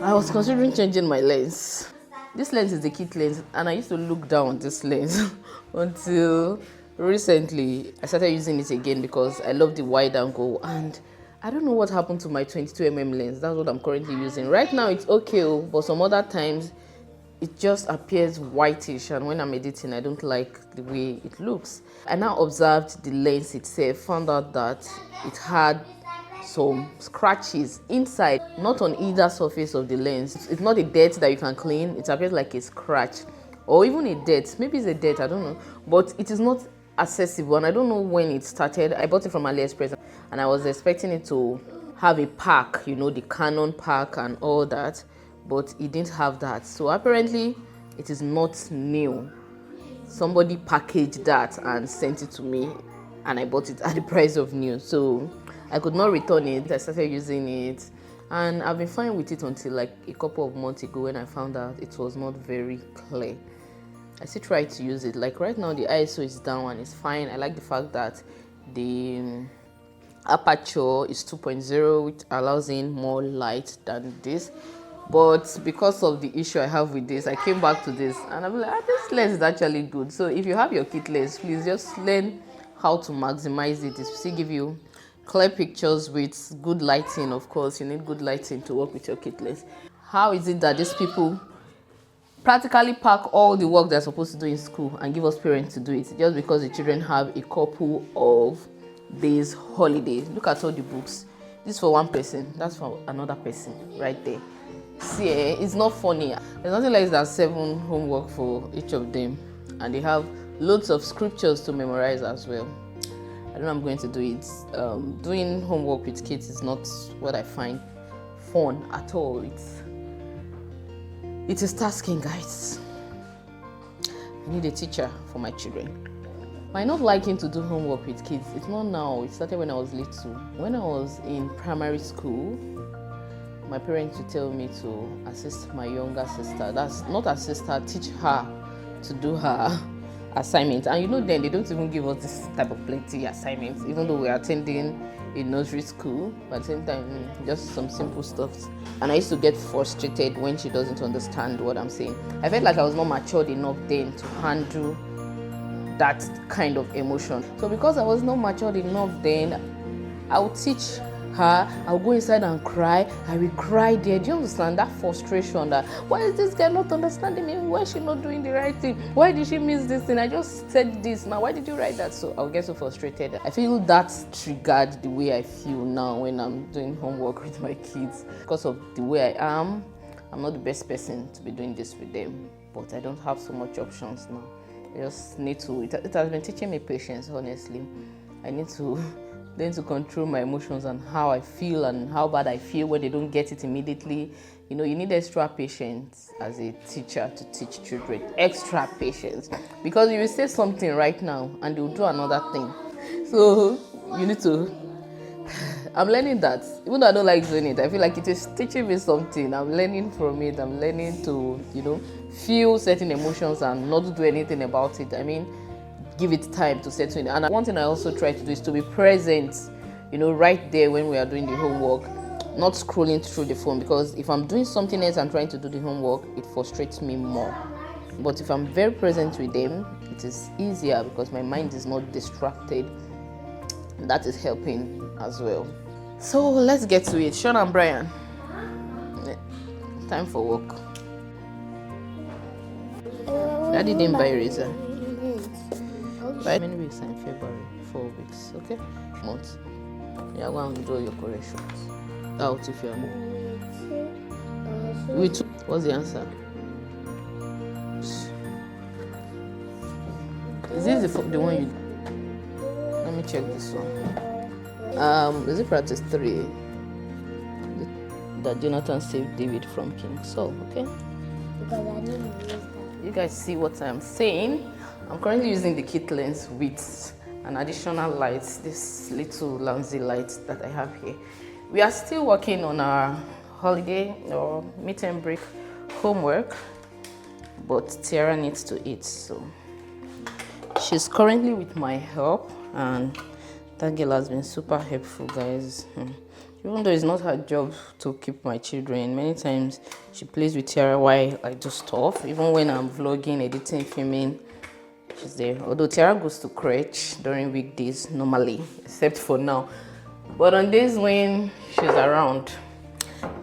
I was considering changing my lens. This lens is the kit lens, and I used to look down on this lens until recently I started using it again because I love the wide angle, and I don't know what happened to my 22mm lens. That's what I'm currently using. Right now it's okay, but some other times it just appears whitish, and when I'm editing I don't like the way it looks. I now observed the lens itself, found out that it had some scratches inside, not on either surface of the lens. It's not a dirt that you can clean, it appears like a scratch or even a dirt. Maybe it's a dirt, I don't know, but it is not accessible, and I don't know when it started. I bought it from AliExpress and I was expecting it to have a pack, you know, the Canon pack and all that, but it didn't have that. So apparently it is not new. Somebody packaged that and sent it to me, and I bought it at the price of new, so I could not return it. I started using it and I've been fine with it until like a couple of months ago when I found out it was not very clear. I still try to use it. Like right now the ISO is down and it's fine. I like the fact that the aperture is 2.0, which allows in more light than this. But because of the issue I have with this, I came back to this and I'm like, this lens is actually good. So if you have your kit lens, please just learn how to maximize it. It still give you clear pictures with good lighting. Of course, you need good lighting to work with your kit lens. How is it that these people practically pack all the work they're supposed to do in school and give us parents to do it just because the children have a couple of days holiday? Look at all the books. This for one person, that's for another person right there. See, it's not funny. There's nothing like that 7 homework for each of them, and they have loads of scriptures to memorize as well. I don't know I'm going to do it. Doing homework with kids is not what I find fun at all. It is tasking, guys. I need a teacher for my children. My not liking to do homework with kids, it's not now. It started when I was little. When I was in primary school, my parents would tell me to assist my younger sister. That's not assist her, teach her to do her assignments. And you know, then they don't even give us this type of plenty assignments, even though we're attending a nursery school, but at the same time just some simple stuff. And I used to get frustrated when she doesn't understand what I'm saying. I felt like I was not matured enough then to handle that kind of emotion. So because I was not matured enough then, I would teach her, I'll go inside and cry. I will cry there. Do you understand that frustration? That why is this girl not understanding me? Why is she not doing the right thing? Why did she miss this thing? I just said this. Now why did you write that? So I'll get so frustrated. I feel that's triggered the way I feel now when I'm doing homework with my kids. Because of the way I am, I'm not the best person to be doing this with them, but I don't have so much options now. I just need to, it has been teaching me patience, honestly. I need to learn to control my emotions and how I feel and how bad I feel when they don't get it immediately. You know, you need extra patience as a teacher to teach children. Extra patience. Because you will say something right now and they will do another thing. So you need to, I'm learning that. Even though I don't like doing it, I feel like it is teaching me something. I'm learning from it. I'm learning to, you know, feel certain emotions and not do anything about it. I mean, give it time to settle in. And one thing I also try to do is to be present, you know, right there when we are doing the homework, not scrolling through the phone, because if I'm doing something else and trying to do the homework, it frustrates me more. But if I'm very present with them, it is easier because my mind is not distracted. That is helping as well. So let's get to it. Sean and Brian, time for work. Daddy didn't buy eraser. By many weeks in February, 4 weeks, okay? Months. You're going to do your corrections. Out if you are more. Which? What's the answer? Is this the one you? Let me check this one. Is it practice 3? That Jonathan saved David from King Saul, okay? Because I didn't use that. You guys see what I'm saying? I'm currently using the kit lens with an additional light, this little Lanzi light that I have here. We are still working on our holiday or meet and break homework, but Tiara needs to eat, so she's currently with my help, and that girl has been super helpful, guys. You Even though it's not her job to keep my children, many times she plays with Tiara while I do stuff. Even when I'm vlogging, editing, filming, she's there. Although Tiara goes to crèche during weekdays normally, except for now. But on days when she's around,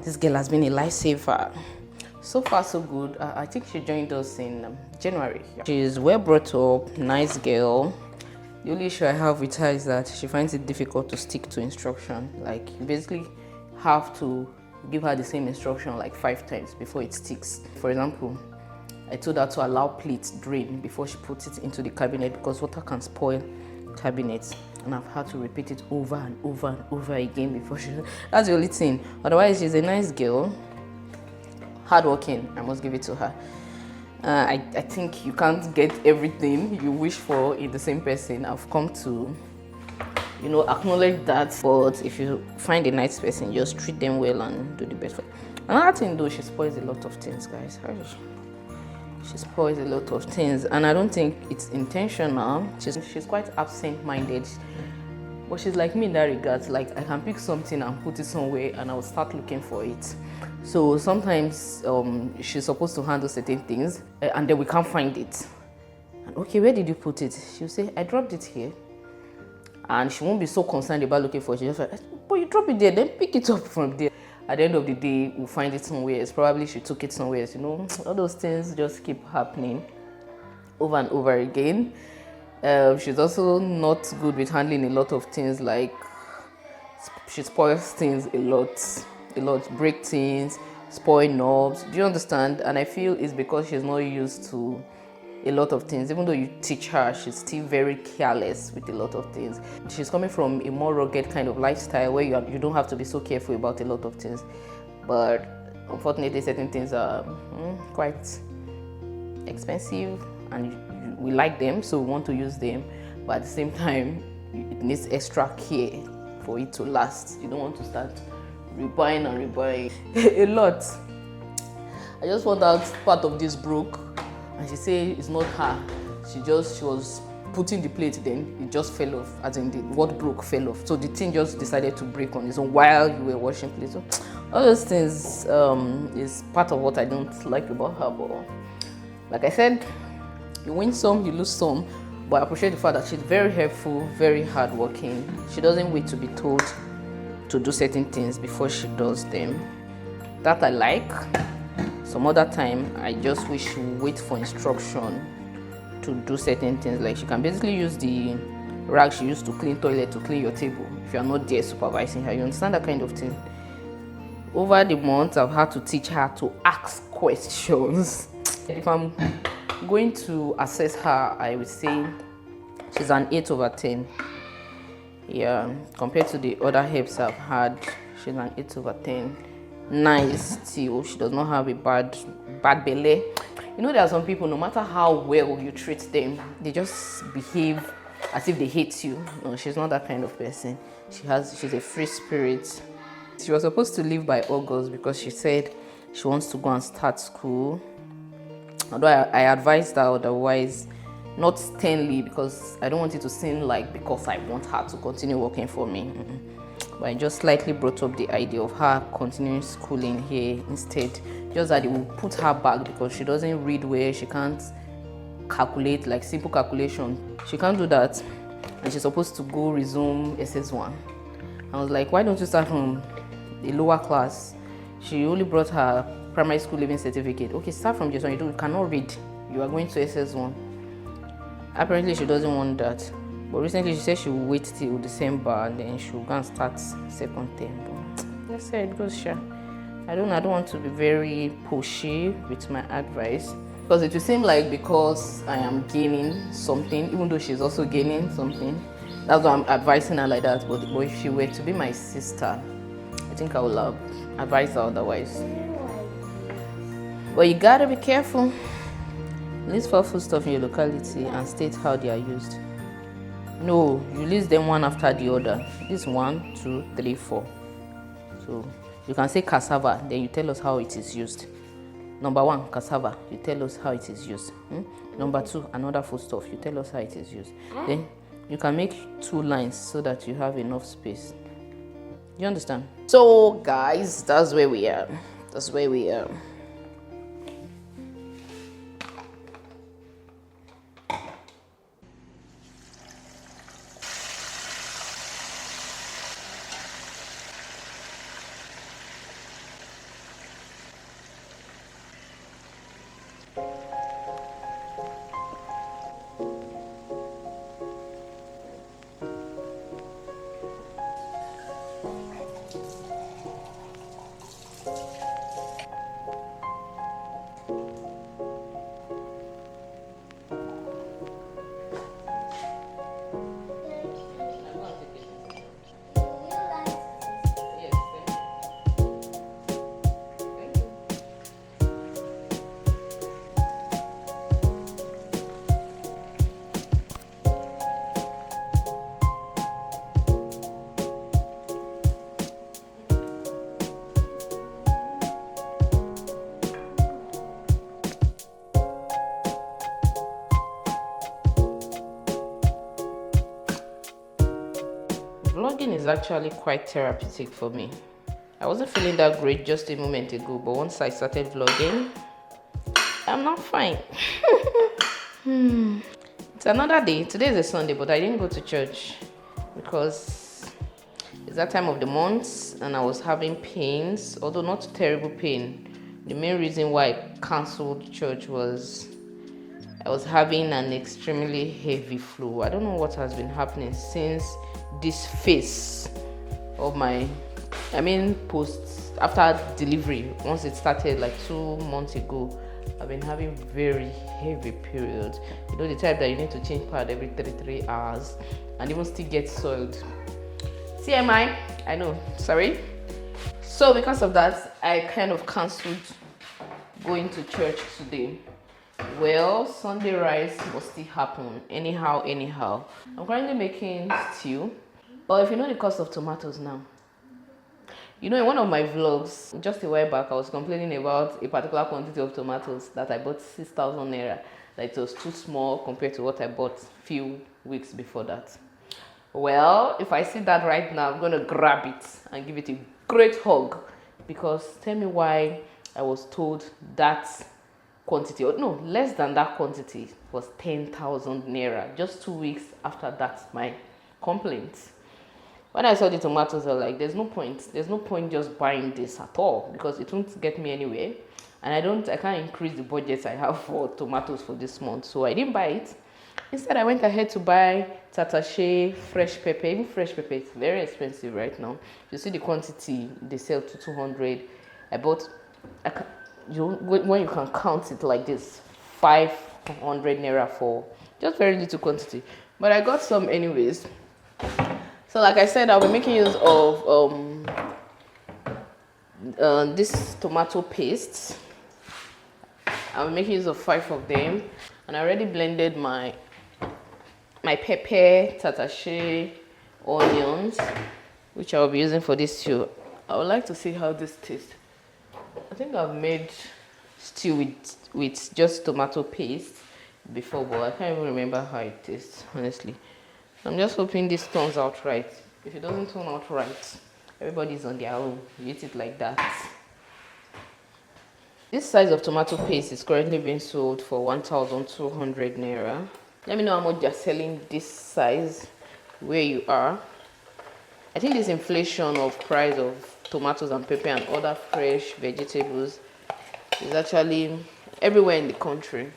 this girl has been a lifesaver. So far, so good. I think she joined us in January. She's well brought up, nice girl. The only issue I have with her is that she finds it difficult to stick to instruction. Like, you basically have to give her the same instruction like 5 times before it sticks. For example, I told her to allow plates drain before she puts it into the cabinet because water can spoil cabinets. And I've had to repeat it over and over and over again before she... That's the only thing. Otherwise, she's a nice girl. Hardworking, I must give it to her. I think you can't get everything you wish for in the same person. I've come to, acknowledge that. But if you find a nice person, just treat them well and do the best for them. Another thing though, she spoils a lot of things, guys. She spoils a lot of things, and I don't think it's intentional. She's quite absent-minded. But she's like me in that regard. Like, I can pick something and put it somewhere and I'll start looking for it. So sometimes she's supposed to handle certain things and then we can't find it. And okay, where did you put it? She'll say, I dropped it here. And she won't be so concerned about looking for it. She'll just like, but you drop it there, then pick it up from there. At the end of the day, we'll find it somewhere. It's probably she took it somewhere. All those things just keep happening over and over again. She's also not good with handling a lot of things, like she spoils things a lot, break things, spoil knobs. Do you understand? And I feel it's because she's not used to a lot of things. Even though you teach her, she's still very careless with a lot of things. She's coming from a more rugged kind of lifestyle where you don't have to be so careful about a lot of things. But unfortunately, certain things are quite expensive and we like them, so we want to use them, but at the same time it needs extra care for it to last. You don't want to start rebuying and rebuying a lot. I just found out part of this broke and she said it's not her. She was putting the plate, then it just fell off, as in what broke fell off, so the thing just decided to break on its own while you were washing plates. So all those things is part of what I don't like about her. But like I said, you win some, you lose some, but I appreciate the fact that she's very helpful, very hardworking. She doesn't wait to be told to do certain things before she does them. That I like. Some other time, I just wish she would wait for instruction to do certain things. Like, she can basically use the rag she used to clean toilet to clean your table if you're not there supervising her. You understand that kind of thing? Over the months, I've had to teach her to ask questions. If I'm going to assess her, I would say she's an 8/10. Yeah, compared to the other helps I've had, she's an 8/10. Nice still. She does not have a bad belly. There are some people, no matter how well you treat them, they just behave as if they hate you. No, she's not that kind of person. She's a free spirit. She was supposed to leave by August because she said she wants to go and start school. Although I advised her otherwise, not sternly, because I don't want it to seem like because I want her to continue working for me. But I just slightly brought up the idea of her continuing schooling here instead. Just that it will put her back because she doesn't read well, she can't calculate, like simple calculation. She can't do that. And she's supposed to go resume SS1. I was like, why don't you start from a lower class? She only brought her primary school leaving certificate. Okay, start from just one. You cannot read. You are going to SS1. Apparently, she doesn't want that. But recently, she said she will wait till December and then she will go and start second term. But let's say it goes, sure. I don't want to be very pushy with my advice because it will seem like because I am gaining something, even though she's also gaining something, that's why I'm advising her like that. But if she were to be my sister, I think I would have advised her otherwise. But you gotta be careful. List 4 foodstuff in your locality and state how they are used. No, you list them one after the other. This 1, 2, 3, 4. So you can say cassava, then you tell us how it is used. Number 1, cassava, you tell us how it is used. Number 2, another foodstuff, you tell us how it is used. Then you can make 2 lines so that you have enough space. You understand? So guys, that's where we are. That's where we are. Vlogging is actually quite therapeutic for me. I wasn't feeling that great just a moment ago, but once I started vlogging, I'm not fine. It's another day. Today is a Sunday, but I didn't go to church because it's that time of the month and I was having pains, although not terrible pain. The main reason why I cancelled church was I was having an extremely heavy flu. I don't know what has been happening since this phase of post after delivery. Once it started like 2 months ago, I've been having very heavy periods. You know, the type that you need to change pad every 33 hours and even still get soiled. TMI, I know, sorry. So because of that, I kind of cancelled going to church today. Well, Sunday rice must still happen anyhow. I'm currently making stew, but if you know the cost of tomatoes now, you know, in one of my vlogs just a while back, I was complaining about a particular quantity of tomatoes that I bought 6,000 naira, that it was too small compared to what I bought a few weeks before that. Well, if I see that right now, I'm gonna grab it and give it a great hug, because tell me why I was told that quantity, or no, less than that quantity was 10,000 naira just 2 weeks after that my complaint. When I saw the tomatoes, I was like, there's no point just buying this at all, because it won't get me anywhere, and I can't increase the budget I have for tomatoes for this month, so I didn't buy it. Instead, I went ahead to buy tatashe, fresh pepper. Even fresh pepper is very expensive right now. You see the quantity they sell to 200. I bought, when you can count it like this, 500 naira for just very little quantity. But I got some anyways. So like I said, I'll be making use of this tomato paste. I'll be making use of 5 of them, and I already blended my pepper, tatashe, onions, which I'll be using for this stew. I would like to see how this tastes. I think I've made stew with just tomato paste before, but I can't even remember how it tastes, honestly. I'm just hoping this turns out right. If it doesn't turn out right, everybody's on their own. You eat it like that. This size of tomato paste is currently being sold for 1,200 naira. Let me know how much they're selling this size where you are. I think this inflation of price of tomatoes and pepper and other fresh vegetables is actually everywhere in the country.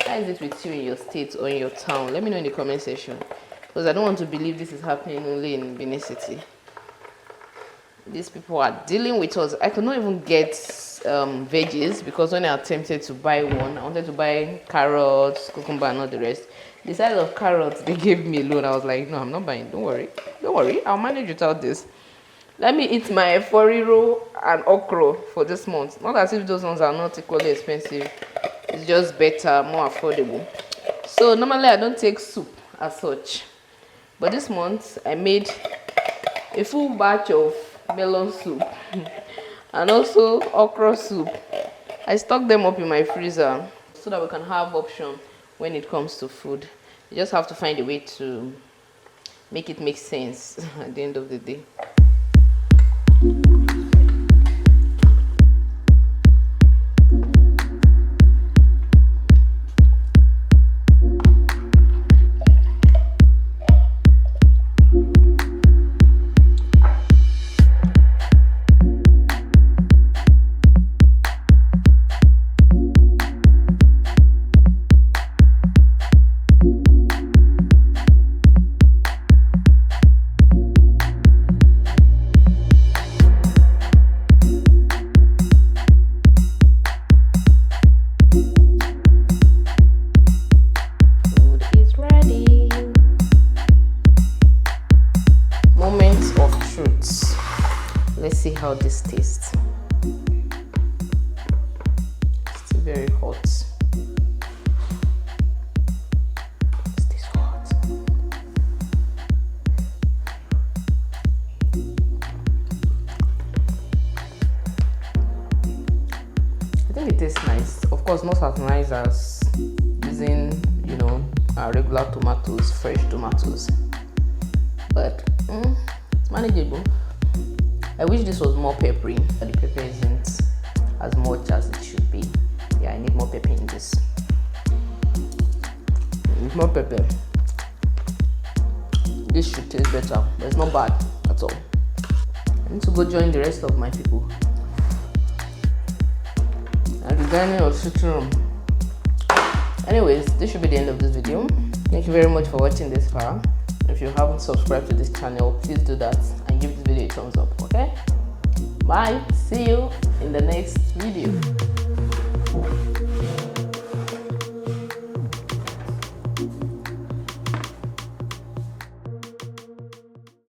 How is it with you in your state or in your town? Let me know in the comment section, because I don't want to believe this is happening only in Benin City. These people are dealing with us. I could not even get veggies, because when I attempted to buy one, I wanted to buy carrots, cucumber, and all the rest. The size of carrots they gave me alone, I was like, no, I'm not buying. Don't worry, I'll manage without this. Let me eat my foriro and okra for this month. Not as if those ones are not equally expensive. It's just better, more affordable. So normally I don't take soup as such, but this month I made a full batch of melon soup and also okra soup. I stock them up in my freezer so that we can have option when it comes to food. You just have to find a way to make it make sense at the end of the day. see how this tastes. It's still very hot. Is this hot? I think it tastes nice. Of course, not as nice as using, you know, our regular tomatoes, fresh tomatoes, but it's manageable. I wish this was more peppery, but the pepper isn't as much as it should be. Yeah, I need more pepper in this. With more pepper, this should taste better, but it's not bad at all. I need to go join the rest of my people at the dining or sitting room. Anyways, this should be the end of this video. Thank you very much for watching this far. If you haven't subscribed to this channel, please do that and give this video a thumbs up, okay? Bye. See you in the next video.